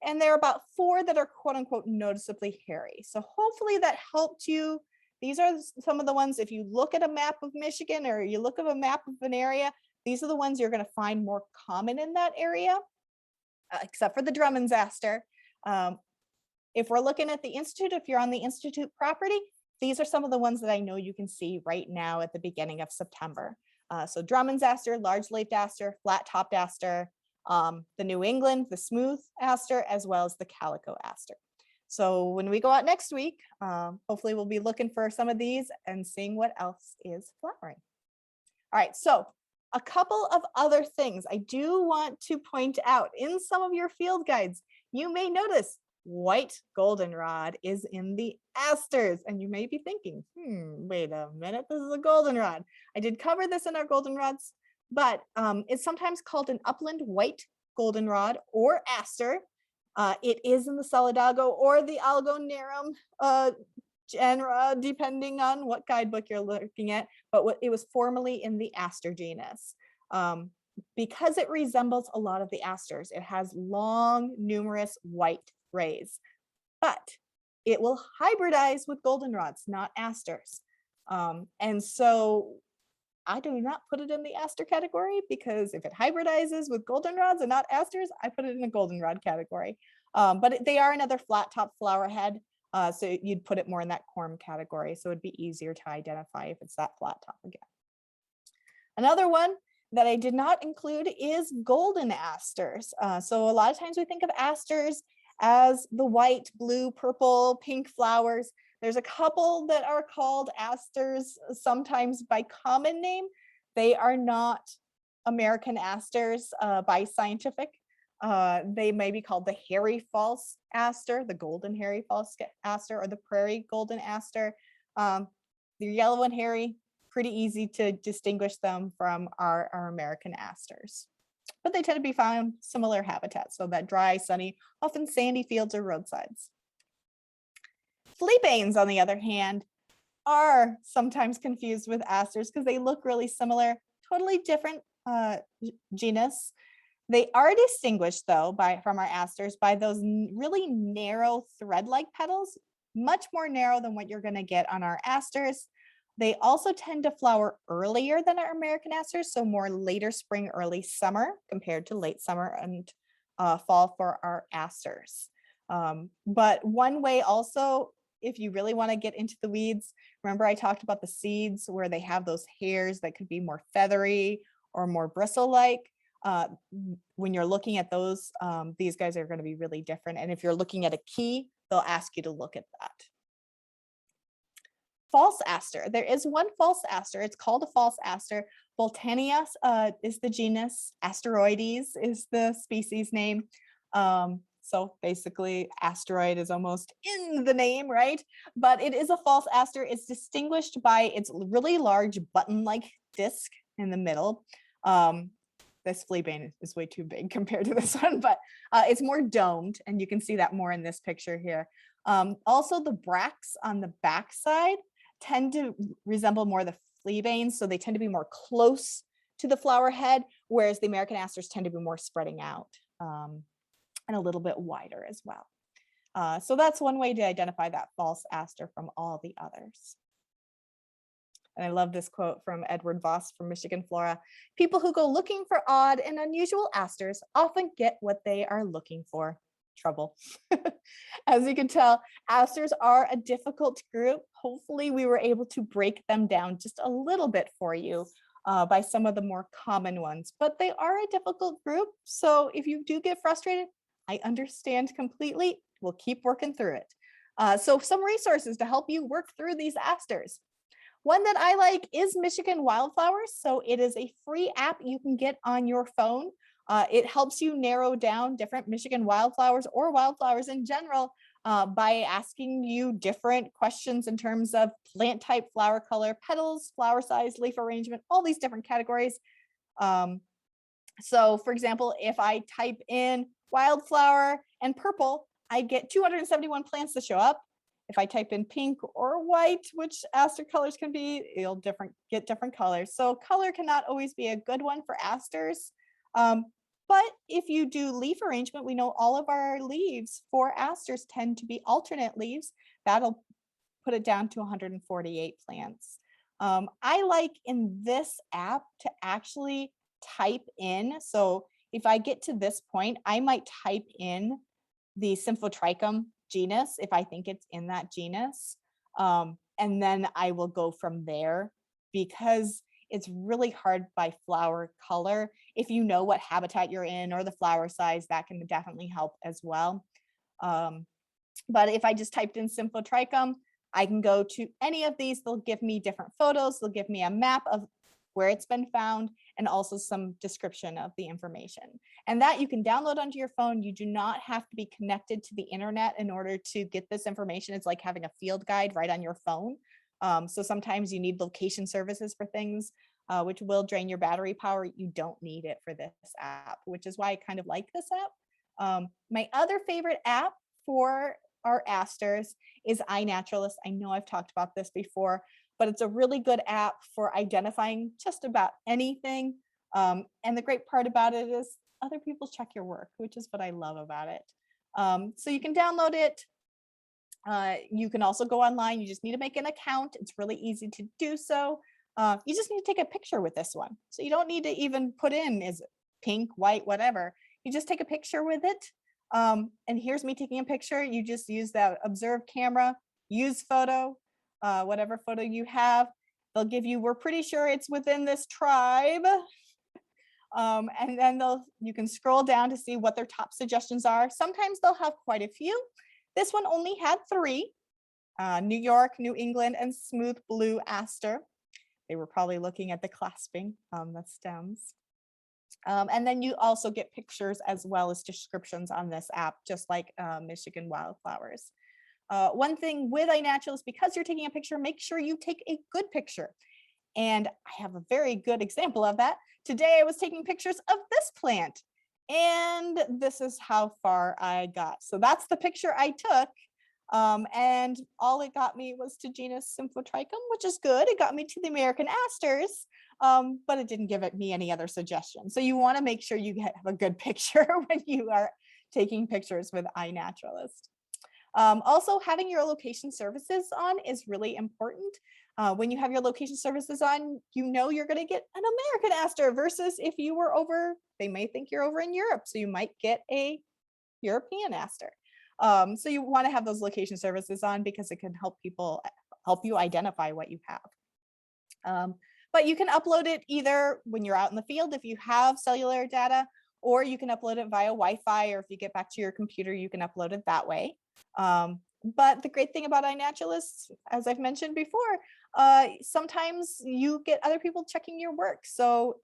and there are about 4 that are quote unquote noticeably hairy. So hopefully that helped you. These are some of the ones, if you look at a map of Michigan or you look at a map of an area, these are the ones you're going to find more common in that area, except for the Drummond's aster. If we're looking at the Institute, if you're on the Institute property, these are some of the ones that I know you can see right now at the beginning of September. So Drummond's aster, large leafed aster, flat topped aster, the New England, the smooth aster, as well as the calico aster. So when we go out next week, hopefully we'll be looking for some of these and seeing what else is flowering. All right, so a couple of other things I do want to point out in some of your field guides. You may notice white goldenrod is in the asters, and you may be thinking, wait a minute, this is a goldenrod. I did cover this in our goldenrods, but it's sometimes called an upland white goldenrod or aster. It is in the Solidago or the Algonarum genera, depending on what guidebook you're looking at, but it was formerly in the aster genus. Because it resembles a lot of the asters, it has long, numerous white rays, but it will hybridize with goldenrods, not asters. And so I do not put it in the aster category, because if it hybridizes with goldenrods and not asters, I put it in the goldenrod category. But they are another flat top flower head, so you'd put it more in that corm category, so it'd be easier to identify if it's that flat top again. Another one that I did not include is golden asters. So a lot of times we think of asters as the white, blue, purple, pink flowers. There's a couple that are called asters, sometimes by common name. They are not American asters by scientific. They may be called the hairy false aster, the golden hairy false aster, or the prairie golden aster. They're yellow and hairy, pretty easy to distinguish them from our American asters. But they tend to be found similar habitats, so that dry, sunny, often sandy fields or roadsides. Fleabanes, on the other hand, are sometimes confused with asters because they look really similar, totally different genus. They are distinguished, though, from our asters by those really narrow thread-like petals, much more narrow than what you're going to get on our asters. They also tend to flower earlier than our American asters, so more later spring, early summer, compared to late summer and fall for our asters. But one way also, if you really want to get into the weeds, remember I talked about the seeds where they have those hairs that could be more feathery or more bristle-like. When you're looking at those, these guys are going to be really different. And if you're looking at a key, they'll ask you to look at that. False aster. There is one false aster. It's called a false aster. Botanias is the genus. Asteroides is the species name. So basically, asteroid is almost in the name, right? But it is a false aster. It's distinguished by its really large button-like disc in the middle. This fleabane is way too big compared to this one, but it's more domed, and you can see that more in this picture here. Also, the bracts on the backside tend to resemble more the fleabanes, so they tend to be more close to the flower head, whereas the American asters tend to be more spreading out and a little bit wider as well. So that's one way to identify that false aster from all the others. And I love this quote from Edward Voss from Michigan Flora. People who go looking for odd and unusual asters often get what they are looking for: trouble. As you can tell, asters are a difficult group. Hopefully we were able to break them down just a little bit for you by some of the more common ones, but they are a difficult group. So if you do get frustrated, I understand completely. We'll keep working through it. So some resources to help you work through these asters. One that I like is Michigan Wildflowers. So it is a free app you can get on your phone. It helps you narrow down different Michigan wildflowers or wildflowers in general by asking you different questions in terms of plant type, flower color, petals, flower size, leaf arrangement, all these different categories. So for example, if I type in wildflower and purple, I get 271 plants to show up. If I type in pink or white, which aster colors can be, it'll get different colors. So color cannot always be a good one for asters. But if you do leaf arrangement, we know all of our leaves for asters tend to be alternate leaves. That'll put it down to 148 plants. I like in this app to actually type in. So if I get to this point, I might type in the Symphotrichum genus if I think it's in that genus. And then I will go from there, because it's really hard by flower color. If you know what habitat you're in or the flower size, that can definitely help as well. But if I just typed in Symphotrichum, I can go to any of these. They'll give me different photos. They'll give me a map of where it's been found and also some description of the information. And that you can download onto your phone. You do not have to be connected to the internet in order to get this information. It's like having a field guide right on your phone. So sometimes you need location services for things, which will drain your battery power. You don't need it for this app, which is why I kind of like this app. My other favorite app for our asters is iNaturalist. I know I've talked about this before, but it's a really good app for identifying just about anything. And the great part about it is other people check your work, which is what I love about it. So you can download it. You can also go online. You just need to make an account. It's really easy to do so. You just need to take a picture with this one. So you don't need to even put in is it pink, white, whatever. You just take a picture with it. And here's me taking a picture. You just use that observe camera, use photo, whatever photo you have. They'll give you, we're pretty sure it's within this tribe. And then you can scroll down to see what their top suggestions are. Sometimes they'll have quite a few. This one only had 3, New York, New England, and smooth blue aster. They were probably looking at the clasping, the stems. And then you also get pictures as well as descriptions on this app, just like Michigan Wildflowers. One thing with iNaturalist, because you're taking a picture, make sure you take a good picture. And I have a very good example of that. Today I was taking pictures of this plant, and this is how far I got. So that's the picture I took. And all it got me was to genus Symphotrichum, which is good. It got me to the American asters, but it didn't give me any other suggestions. So you want to make sure you have a good picture when you are taking pictures with iNaturalist. Also, having your location services on is really important. When you have your location services on, you know you're going to get an American aster versus if you were over, they may think you're over in Europe, so you might get a European aster. So you want to have those location services on because it can help you identify what you have. But you can upload it either when you're out in the field if you have cellular data, or you can upload it via Wi-Fi, or if you get back to your computer, you can upload it that way. But the great thing about iNaturalist, as I've mentioned before, sometimes you get other people checking your work. So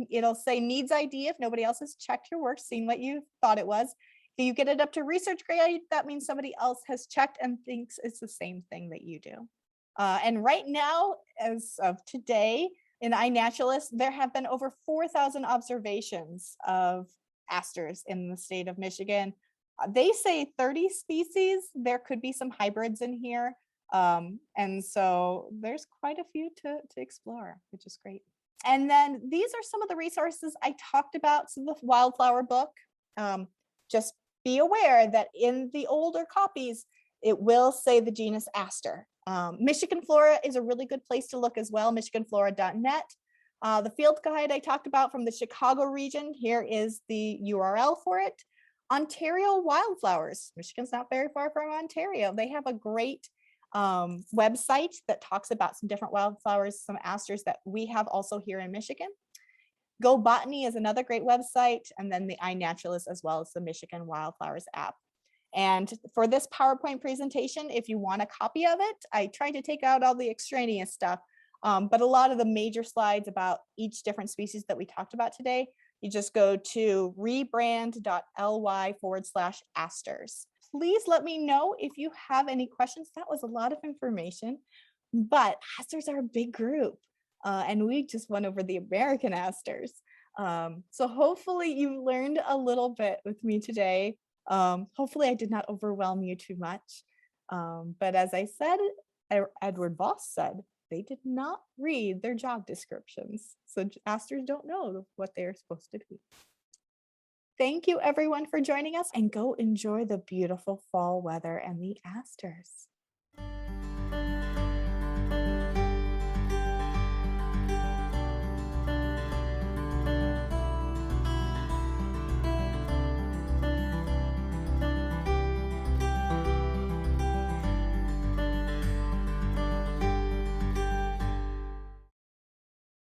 it'll say needs ID if nobody else has checked your work, seen what you thought it was. If you get it up to research grade, that means somebody else has checked and thinks it's the same thing that you do. And right now, as of today, in iNaturalist, there have been over 4,000 observations of asters in the state of Michigan. They say 30 species. There could be some hybrids in here. And so there's quite a few to explore, which is great. And then these are some of the resources I talked about. So the wildflower book, just be aware that in the older copies, it will say the genus Aster. Michigan Flora is a really good place to look as well, michiganflora.net. The field guide I talked about from the Chicago region, here is the URL for it. Ontario wildflowers. Michigan's not very far from Ontario. They have a great website that talks about some different wildflowers, some asters that we have also here in Michigan. Go Botany is another great website, and then the iNaturalist as well as the Michigan Wildflowers app. And for this PowerPoint presentation, if you want a copy of it, I tried to take out all the extraneous stuff, but a lot of the major slides about each different species that we talked about today, you just go to rebrand.ly/asters. Please let me know if you have any questions. That was a lot of information, but asters are a big group. And we just went over the American asters. So hopefully you learned a little bit with me today. Hopefully I did not overwhelm you too much. But as I said, Edward Voss said, they did not read their job descriptions. So asters don't know what they are supposed to do. Thank you everyone for joining us, and go enjoy the beautiful fall weather and the asters.